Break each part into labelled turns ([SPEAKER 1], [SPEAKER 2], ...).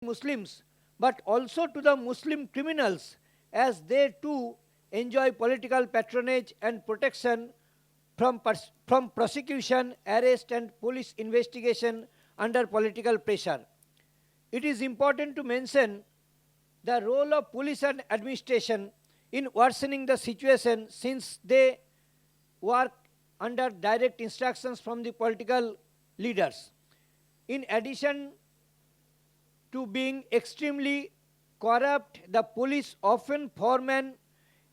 [SPEAKER 1] Muslims, but also to the Muslim criminals, as they too enjoy political patronage and protection from prosecution, arrest, and police investigation under political pressure. It is important to mention the role of police and administration in worsening the situation, since they work under direct instructions from the political leaders. In addition to being extremely corrupt, the police often form an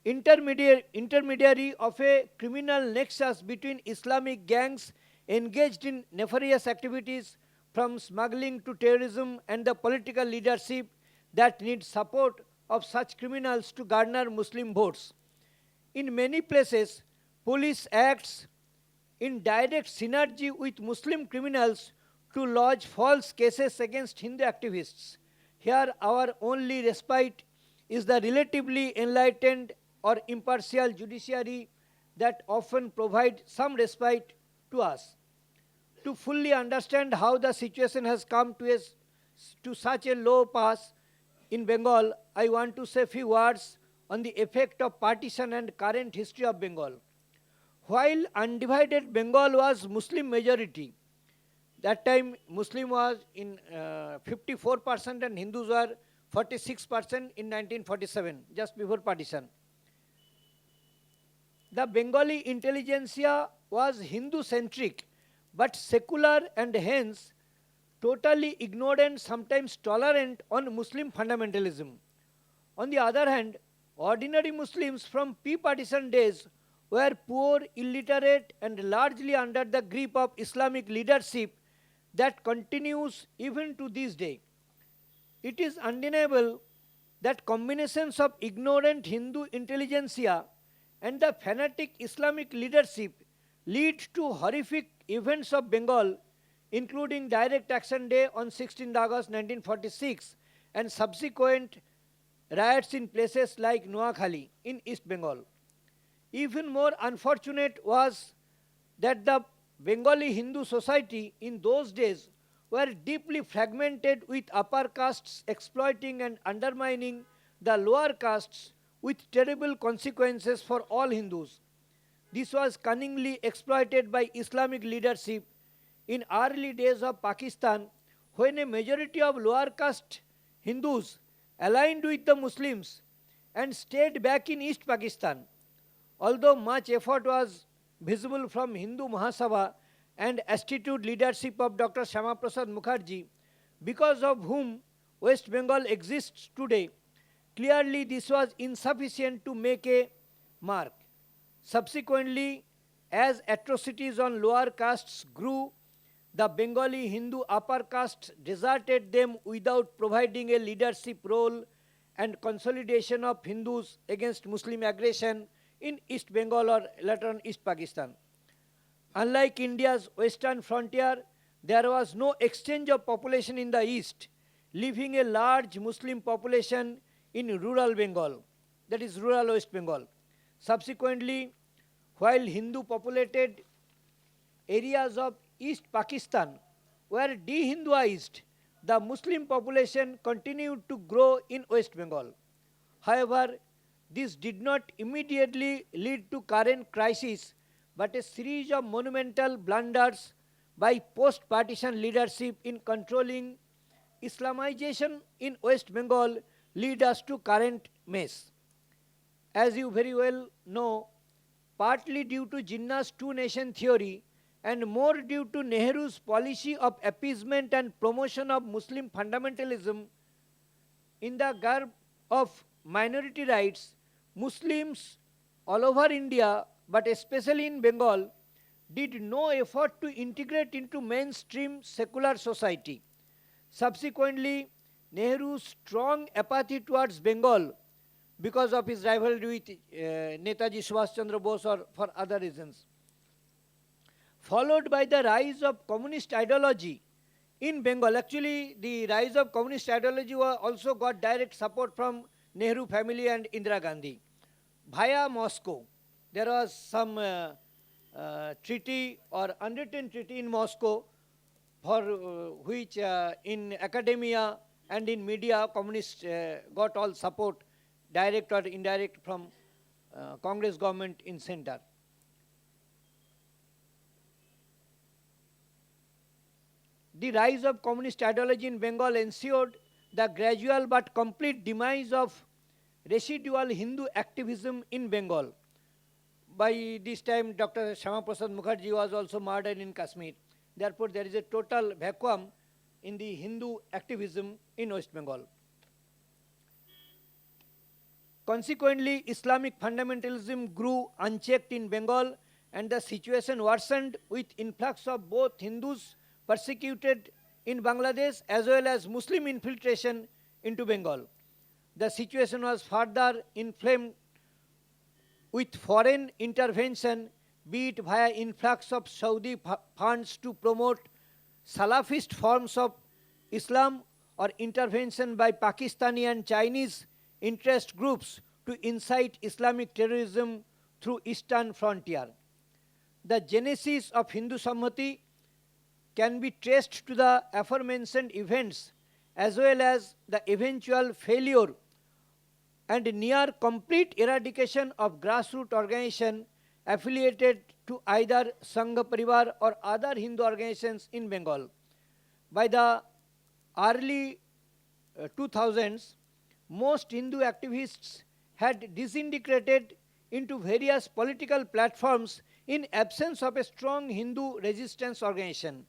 [SPEAKER 1] intermediary of a criminal nexus between Islamic gangs engaged in nefarious activities, from smuggling to terrorism, and the political leadership that needs support of such criminals to garner Muslim votes. In many places, police acts in direct synergy with Muslim criminals to lodge false cases against Hindu activists. Here, our only respite is the relatively enlightened or impartial judiciary that often provides some respite to us. To fully understand how the situation has come to such a low pass in Bengal, I want to say a few words on the effect of partition and current history of Bengal. While undivided Bengal was Muslim majority, that time Muslim was in 54% and Hindus were 46% in 1947, just before partition. The Bengali intelligentsia was Hindu-centric, but secular, and hence totally ignored and sometimes tolerant on Muslim fundamentalism. On the other hand, ordinary Muslims from pre-partition days were poor, illiterate, and largely under the grip of Islamic leadership that continues even to this day. It is undeniable that combinations of ignorant Hindu intelligentsia and the fanatic Islamic leadership lead to horrific events of Bengal, including Direct Action Day on 16 August 1946 and subsequent riots in places like Noakhali in East Bengal. Even more unfortunate was that the Bengali Hindu society in those days were deeply fragmented, with upper castes exploiting and undermining the lower castes, with terrible consequences for all Hindus. This was cunningly exploited by Islamic leadership in early days of Pakistan, when a majority of lower caste Hindus aligned with the Muslims and stayed back in East Pakistan. Although much effort was visible from Hindu Mahasabha and astute leadership of Dr. Shyama Prasad Mukherjee, because of whom West Bengal exists today, clearly this was insufficient to make a mark. Subsequently, as atrocities on lower castes grew, the Bengali Hindu upper caste deserted them without providing a leadership role and consolidation of Hindus against Muslim aggression in East Bengal or later on East Pakistan. Unlike India's western frontier, there was no exchange of population in the east, leaving a large Muslim population in rural Bengal, that is rural West Bengal. Subsequently, while Hindu populated areas of East Pakistan were de-Hinduized, the Muslim population continued to grow in West Bengal. However, this did not immediately lead to current crisis, but a series of monumental blunders by post-partition leadership in controlling Islamization in West Bengal lead us to current mess. As you very well know, partly due to Jinnah's two-nation theory and more due to Nehru's policy of appeasement and promotion of Muslim fundamentalism, in the garb of minority rights, Muslims all over India, but especially in Bengal, did no effort to integrate into mainstream secular society. Subsequently, Nehru's strong apathy towards Bengal, because of his rivalry with Netaji Subhash Chandra Bose or for other reasons, followed by the rise of communist ideology in Bengal. Actually, the rise of communist ideology also got direct support from Nehru family and Indira Gandhi. Via Moscow, there was some treaty or unwritten treaty in Moscow, for which in academia and in media, communists got all support, direct or indirect, from Congress government in center. The rise of communist ideology in Bengal ensured the gradual but complete demise of residual Hindu activism in Bengal. By this time, Dr. Shyama Prasad Mukherjee was also murdered in Kashmir. Therefore, there is a total vacuum in the Hindu activism in West Bengal. Consequently, Islamic fundamentalism grew unchecked in Bengal, and the situation worsened with influx of both Hindus persecuted in Bangladesh as well as Muslim infiltration into Bengal. The situation was further inflamed with foreign intervention, be it via influx of Saudi funds to promote Salafist forms of Islam, or intervention by Pakistani and Chinese interest groups to incite Islamic terrorism through eastern frontier. The genesis of Hindu Samhati can be traced to the aforementioned events as well as the eventual failure and near complete eradication of grassroots organization affiliated to either Sangha Parivar or other Hindu organizations in Bengal. By the early 2000s, most Hindu activists had disintegrated into various political platforms in absence of a strong Hindu resistance organization,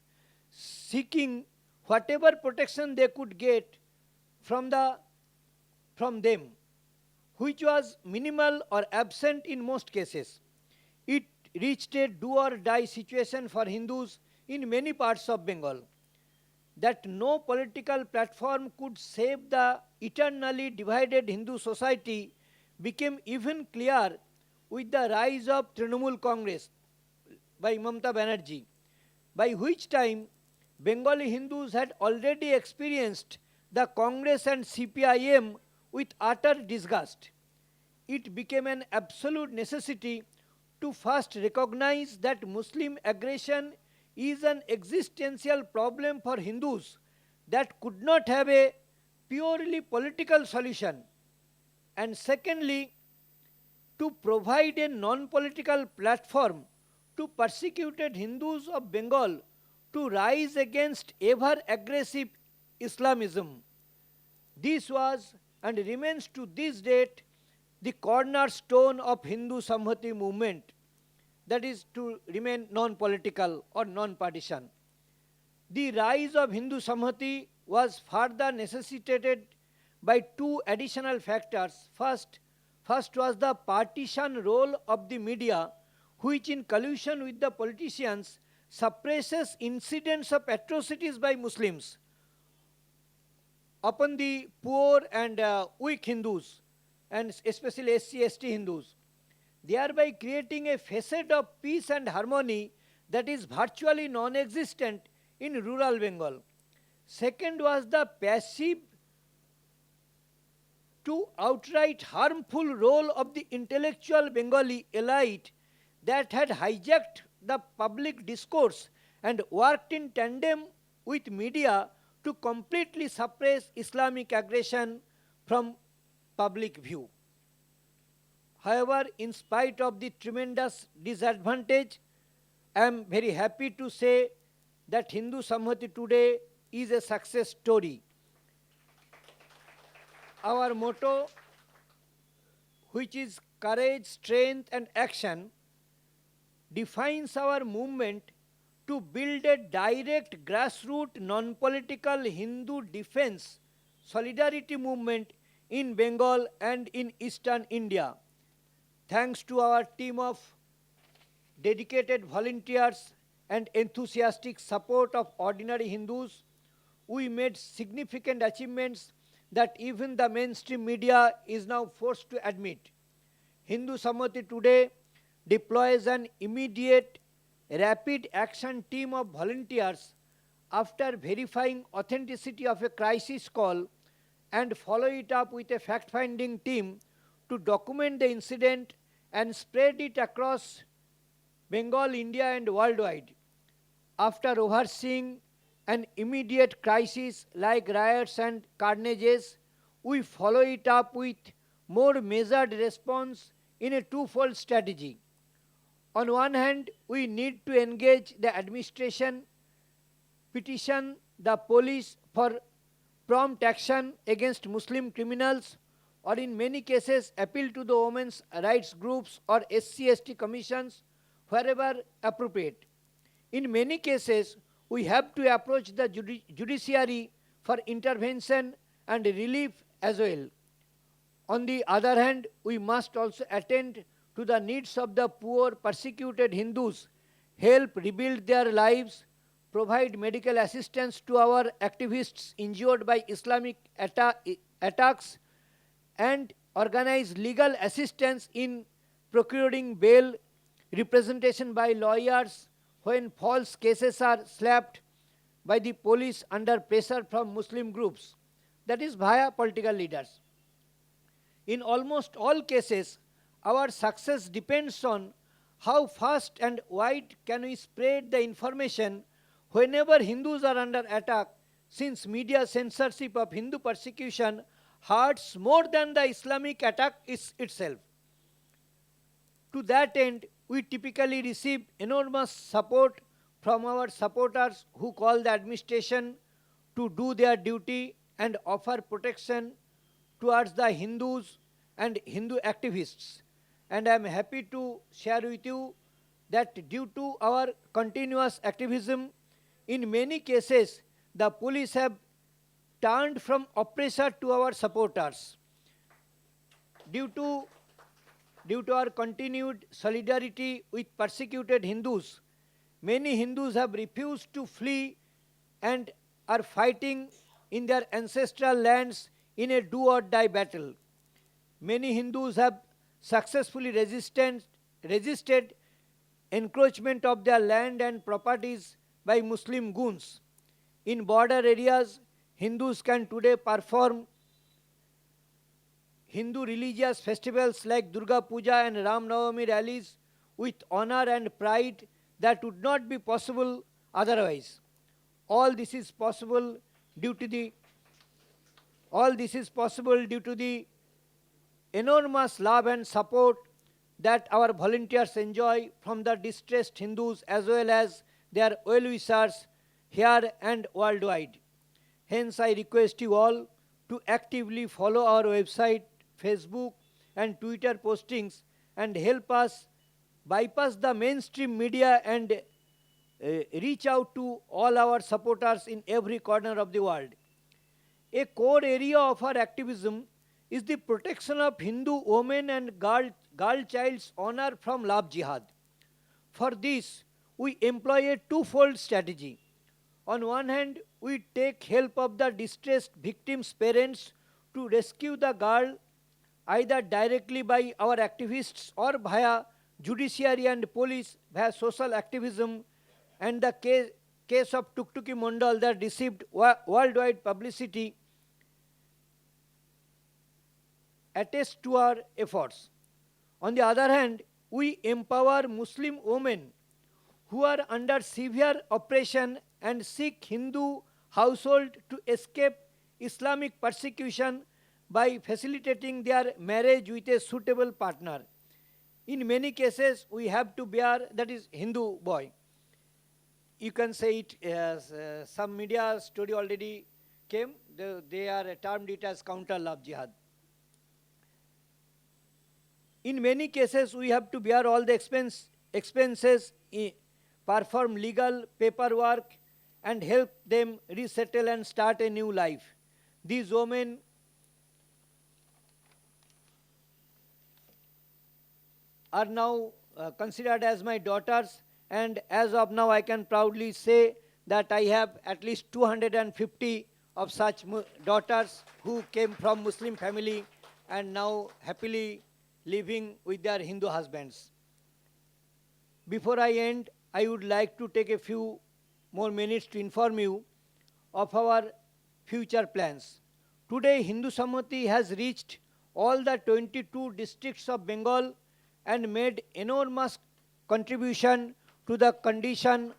[SPEAKER 1] seeking whatever protection they could get from them, which was minimal or absent in most cases. It reached a do-or-die situation for Hindus in many parts of Bengal. That no political platform could save the eternally divided Hindu society became even clear with the rise of Trinamool Congress by Mamata Banerjee, by which time Bengali Hindus had already experienced the Congress and CPIM with utter disgust. It became an absolute necessity to first recognize that Muslim aggression is an existential problem for Hindus that could not have a purely political solution, and secondly, to provide a non-political platform to persecuted Hindus of Bengal to rise against ever-aggressive Islamism. This was and remains to this date the cornerstone of Hindu Samhati movement, that is to remain non-political or non-partisan. The rise of Hindu Samhati was further necessitated by two additional factors. First was the partisan role of the media, which in collusion with the politicians suppresses incidents of atrocities by Muslims upon the poor and weak Hindus, and especially SC/ST Hindus, thereby creating a facade of peace and harmony that is virtually non-existent in rural Bengal. Second was the passive to outright harmful role of the intellectual Bengali elite that had hijacked the public discourse and worked in tandem with media to completely suppress Islamic aggression from public view. However, in spite of the tremendous disadvantage, I am very happy to say that Hindu Samhati today is a success story. Our motto, which is courage, strength and action, defines our movement to build a direct grassroots non-political Hindu defense solidarity movement in Bengal and in eastern India. Thanks to our team of dedicated volunteers and enthusiastic support of ordinary Hindus, we made significant achievements that even the mainstream media is now forced to admit. Hindu Samhati today deploys an immediate, rapid action team of volunteers after verifying authenticity of a crisis call and follow it up with a fact-finding team to document the incident and spread it across Bengal, India and worldwide. After overseeing an immediate crisis like riots and carnages, we follow it up with more measured response in a twofold strategy. On one hand, we need to engage the administration, petition the police for prompt action against Muslim criminals, or in many cases appeal to the women's rights groups or SC/ST commissions wherever appropriate. In many cases, we have to approach the judiciary for intervention and relief as well. On the other hand, we must also attend to the needs of the poor persecuted Hindus, help rebuild their lives, provide medical assistance to our activists injured by Islamic attacks, and organize legal assistance in procuring bail, representation by lawyers when false cases are slapped by the police under pressure from Muslim groups, that is via political leaders. In almost all cases, our success depends on how fast and wide can we spread the information whenever Hindus are under attack, since media censorship of Hindu persecution hurts more than the Islamic attack itself. To that end, we typically receive enormous support from our supporters who call the administration to do their duty and offer protection towards the Hindus and Hindu activists. And I am happy to share with you that due to our continuous activism, in many cases, the police have turned from oppressor to our supporters. Due to our continued solidarity with persecuted Hindus, many Hindus have refused to flee and are fighting in their ancestral lands in a do-or-die battle. Many Hindus have successfully resisted encroachment of their land and properties by Muslim goons. In border areas, Hindus can today perform Hindu religious festivals like Durga Puja and Ram Navami rallies with honor and pride that would not be possible otherwise. All this is possible due to the enormous love and support that our volunteers enjoy from the distressed Hindus as well as their well-wishers here and worldwide. Hence, I request you all to actively follow our website, Facebook and Twitter postings and help us bypass the mainstream media and reach out to all our supporters in every corner of the world. A core area of our activism is the protection of Hindu women and girl child's honor from love jihad. For this, we employ a twofold strategy. On one hand, we take help of the distressed victims' parents to rescue the girl either directly by our activists or via judiciary and police via social activism, and the case of Tuktuki Mondal that received worldwide publicity attests to our efforts. On the other hand, we empower Muslim women who are under severe oppression and seek Hindu household to escape Islamic persecution by facilitating their marriage with a suitable partner. In many cases, we have to bear, that is Hindu boy. You can say it as some media story already came, they are termed it as counter love jihad. In many cases, we have to bear all the expenses, perform legal paperwork, and help them resettle and start a new life. These women are now considered as my daughters, and as of now I can proudly say that I have at least 250 of such daughters who came from Muslim family and now happily living with their Hindu husbands. Before I end, I would like to take a few more minutes to inform you of our future plans. Today, Hindu Samhati has reached all the 22 districts of Bengal and made enormous contribution to the condition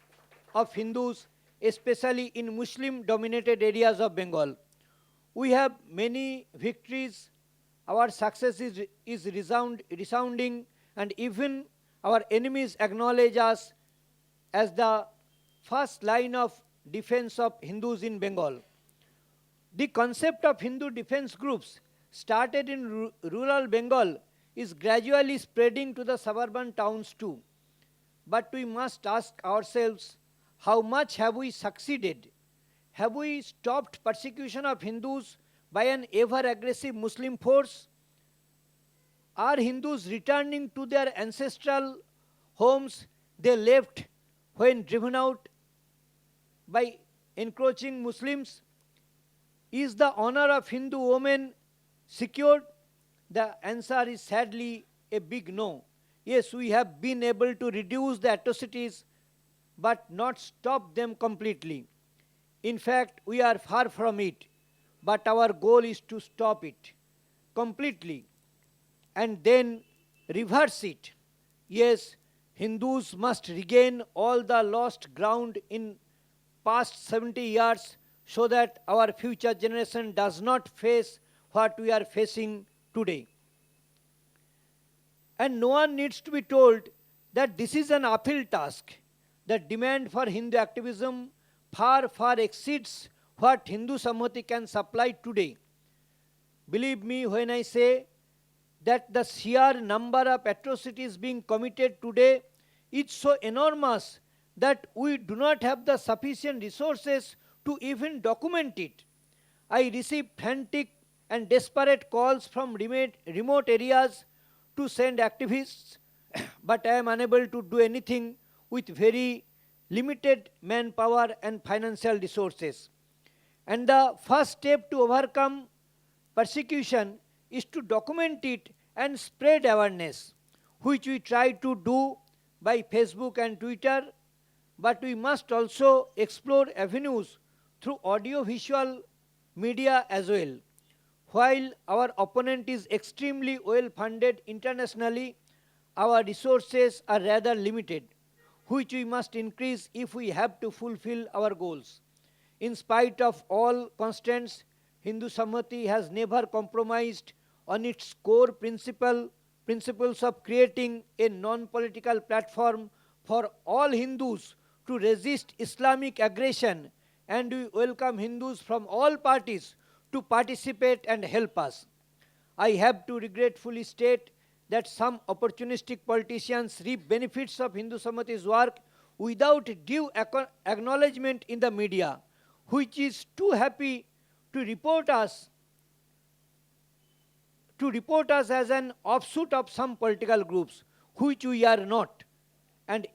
[SPEAKER 1] of Hindus especially in Muslim-dominated areas of Bengal. We have many victories. Our success is resounding, and even our enemies acknowledge us as the first line of defense of Hindus in Bengal. The concept of Hindu defense groups, started in rural Bengal, is gradually spreading to the suburban towns too. But we must ask ourselves, how much have we succeeded? Have we stopped persecution of Hindus by an ever-aggressive Muslim force? Are Hindus returning to their ancestral homes they left when driven out by encroaching Muslims? Is the honor of Hindu women secured? The answer is sadly a big no. Yes, we have been able to reduce the atrocities but not stop them completely. In fact, we are far from it, but our goal is to stop it completely and then reverse it. Yes, Hindus must regain all the lost ground in past 70 years so that our future generation does not face what we are facing today. And no one needs to be told that this is an uphill task. The demand for Hindu activism far exceeds what Hindu Samhati can supply today. Believe me when I say that the sheer number of atrocities being committed today is so enormous that we do not have the sufficient resources to even document it. I receive frantic and desperate calls from remote areas to send activists, but I am unable to do anything with very limited manpower and financial resources. And the first step to overcome persecution is to document it and spread awareness, which we try to do by Facebook and Twitter, but we must also explore avenues through audio-visual media as well. While our opponent is extremely well funded internationally, our resources are rather limited, which we must increase if we have to fulfill our goals. In spite of all constraints, Hindu Samhati has never compromised on its core principles of creating a non-political platform for all Hindus to resist Islamic aggression, and we welcome Hindus from all parties to participate and help us. I have to regretfully state that some opportunistic politicians reap benefits of Hindu Samhati's work without due acknowledgement in the media, which is too happy to report us as an offshoot of some political groups, which we are not. And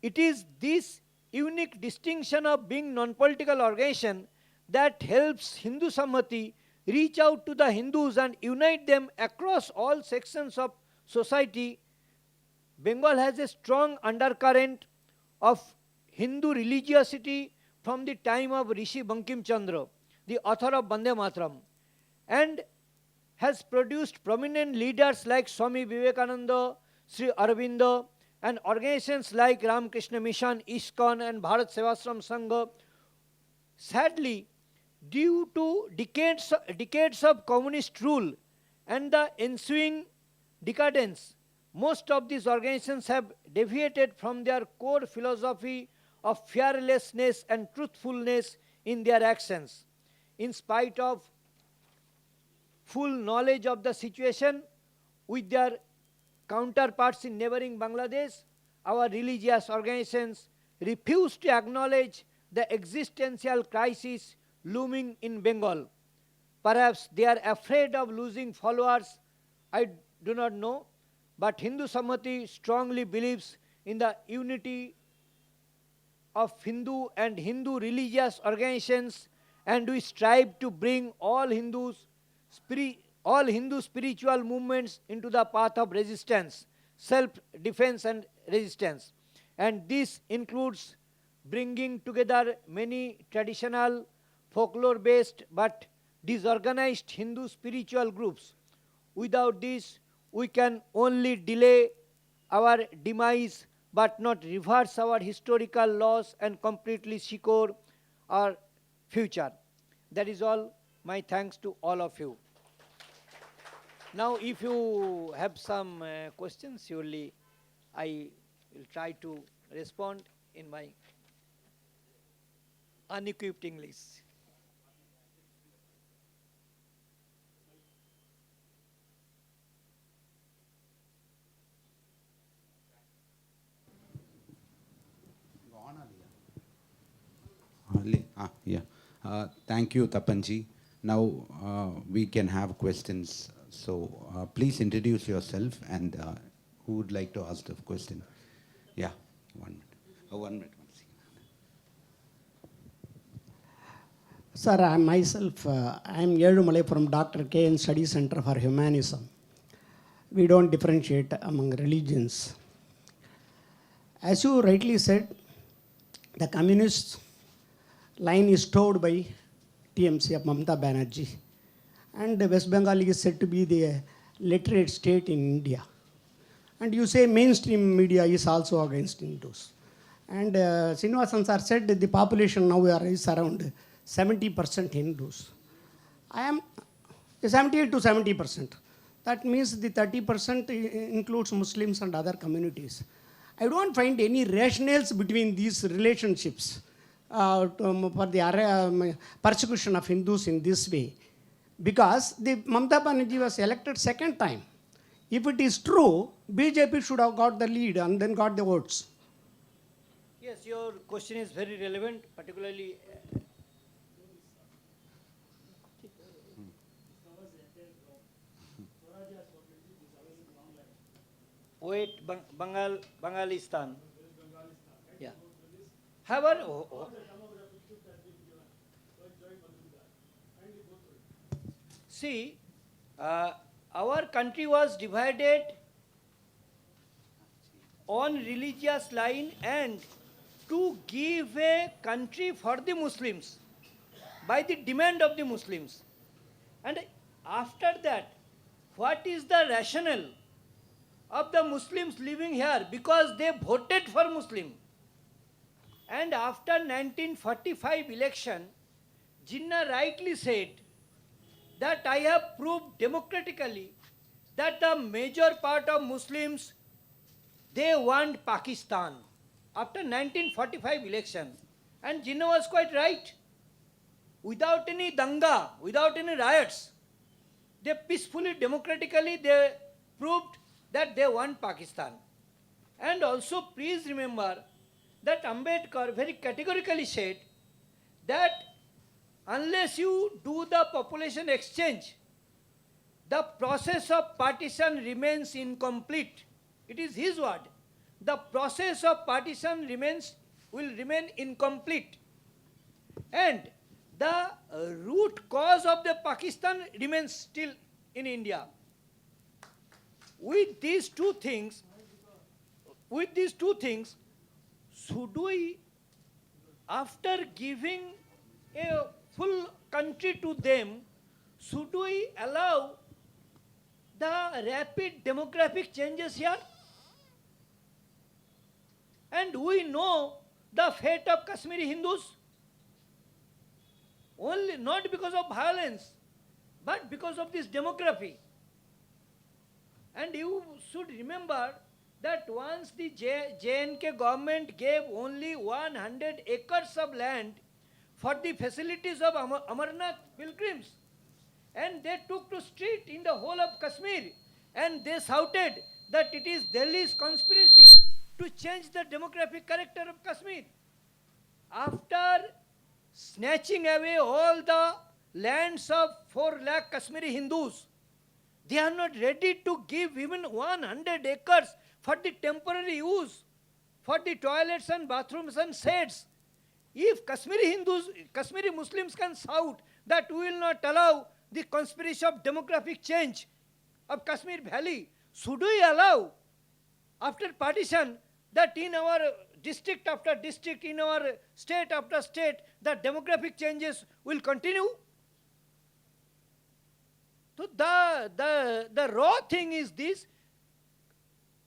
[SPEAKER 1] it is this unique distinction of being non-political organization that helps Hindu Samhati reach out to the Hindus and unite them across all sections of society. Bengal has a strong undercurrent of Hindu religiosity from the time of Rishi Bankim Chandra, the author of Bande Mataram, and has produced prominent leaders like Swami Vivekananda, Sri Aurobindo, and organizations like Ramakrishna Mission, ISKCON, and Bharat Sevashram Sangha. Sadly, due to decades of communist rule and the ensuing decadence, most of these organizations have deviated from their core philosophy of fearlessness and truthfulness in their actions. In spite of full knowledge of the situation with their counterparts in neighboring Bangladesh, our religious organizations refuse to acknowledge the existential crisis looming in Bengal. Perhaps they are afraid of losing followers, I do not know, but Hindu Samhati strongly believes in the unity of Hindu and Hindu religious organizations, and we strive to bring all Hindu spiritual movements into the path of resistance, self-defense and resistance. And this includes bringing together many traditional, folklore-based but disorganized Hindu spiritual groups. Without this, we can only delay our demise but not reverse our historical loss and completely secure our future. That is all. My thanks to all of you. Now, if you have some questions, surely I will try to respond in my unequipped English.
[SPEAKER 2] Yeah. Thank you, Tapanji. Now we can have questions. So please introduce yourself and who would like to ask the question? Yeah, 1 minute. 1 minute.
[SPEAKER 3] Sir, I myself, I am Yedumalai from Dr. K.N. Study Center for Humanism. We don't differentiate among religions. As you rightly said, the communist line is towed by TMC of Mamata Banerjee. And West Bengal is said to be the literate state in India. And you say mainstream media is also against Hindus. And Srinivasan sir said that the population now is around 70% Hindus. I am 78 to 70%. That means the 30% includes Muslims and other communities. I don't find any rationales between these relationships for the persecution of Hindus in this way. Because the Mamata Banerjee was elected second time. If it is true, BJP should have got the lead and then got the votes.
[SPEAKER 1] Yes, your question is very relevant, particularly. Wait, Bangalistan. Yeah. However, see, our country was divided on religious line and to give a country for the Muslims by the demand of the Muslims. And after that, what is the rationale of the Muslims living here? Because they voted for Muslim. And after 1945 election, Jinnah rightly said that I have proved democratically that the major part of Muslims, they want Pakistan after 1945 election. And Jinnah was quite right. Without any danga, without any riots, they peacefully, democratically, they proved that they want Pakistan. And also please remember that Ambedkar very categorically said that unless you do the population exchange, the process of partition remains incomplete. It is his word. The process of partition will remain incomplete. And the root cause of the Pakistan remains still in India. With these two things, should we, after giving a full country to them, should we allow the rapid demographic changes here? And we know the fate of Kashmiri Hindus, only not because of violence, but because of this demography. And you should remember that once the J&K government gave only 100 acres of land for the facilities of Amarnath pilgrims, and they took to street in the whole of Kashmir, and they shouted that it is Delhi's conspiracy to change the demographic character of Kashmir. After snatching away all the lands of 4 lakh Kashmiri Hindus, they are not ready to give even 100 acres for the temporary use, for the toilets and bathrooms and sheds. If Kashmiri Muslims can shout that we will not allow the conspiracy of demographic change of Kashmir Valley, should we allow, after partition, that in our district after district, in our state after state, the demographic changes will continue? So the raw thing is this: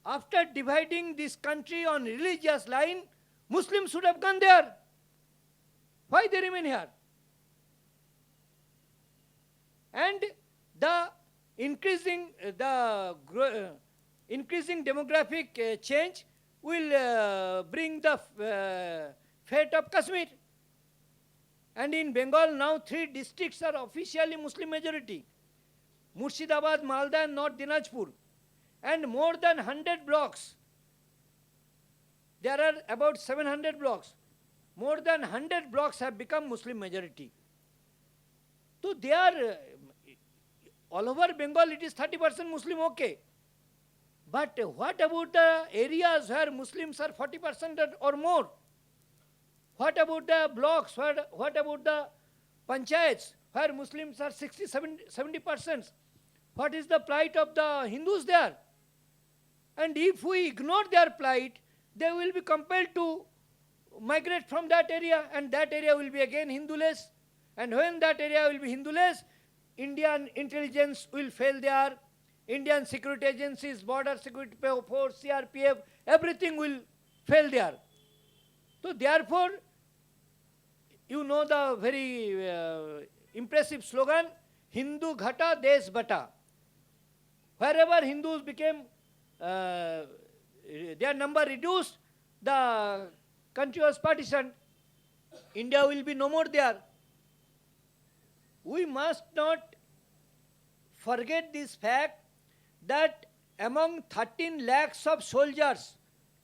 [SPEAKER 1] after dividing this country on religious line, Muslims should have gone there. Why they remain here? And the increasing demographic change will bring the fate of Kashmir. And in Bengal now 3 districts are officially Muslim majority: Murshidabad, Malda and North Dinajpur. And more than 100 blocks, there are about 700 blocks, more than 100 blocks have become Muslim majority. So they are, all over Bengal it is 30% Muslim, okay. But what about the areas where Muslims are 40% or more? What about the blocks? What about the panchayats where Muslims are 60, 70%? What is the plight of the Hindus there? And if we ignore their plight, they will be compelled to migrate from that area, and that area will be again Hinduless. And when that area will be Hinduless, Indian intelligence will fail there, Indian security agencies, border security force, CRPF, everything will fail there. So therefore, you know the very impressive slogan, Hindu Ghata, Desh Bata. Wherever Hindus became, their number reduced, the country was partitioned. India will be no more there. We must not forget this fact that among 13 lakhs of soldiers,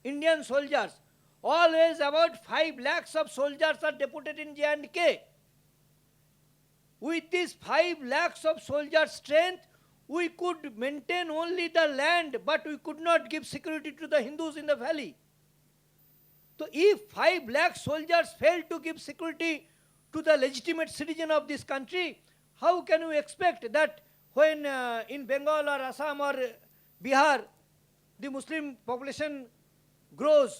[SPEAKER 1] Indian soldiers, always about 5 lakhs of soldiers are deputed in J&K. With this 5 lakhs of soldiers' strength, we could maintain only the land, but we could not give security to the Hindus in the valley. So if 5 lakh soldiers fail to give security to the legitimate citizen of this country, how can we expect that when in Bengal or Assam or Bihar, the Muslim population grows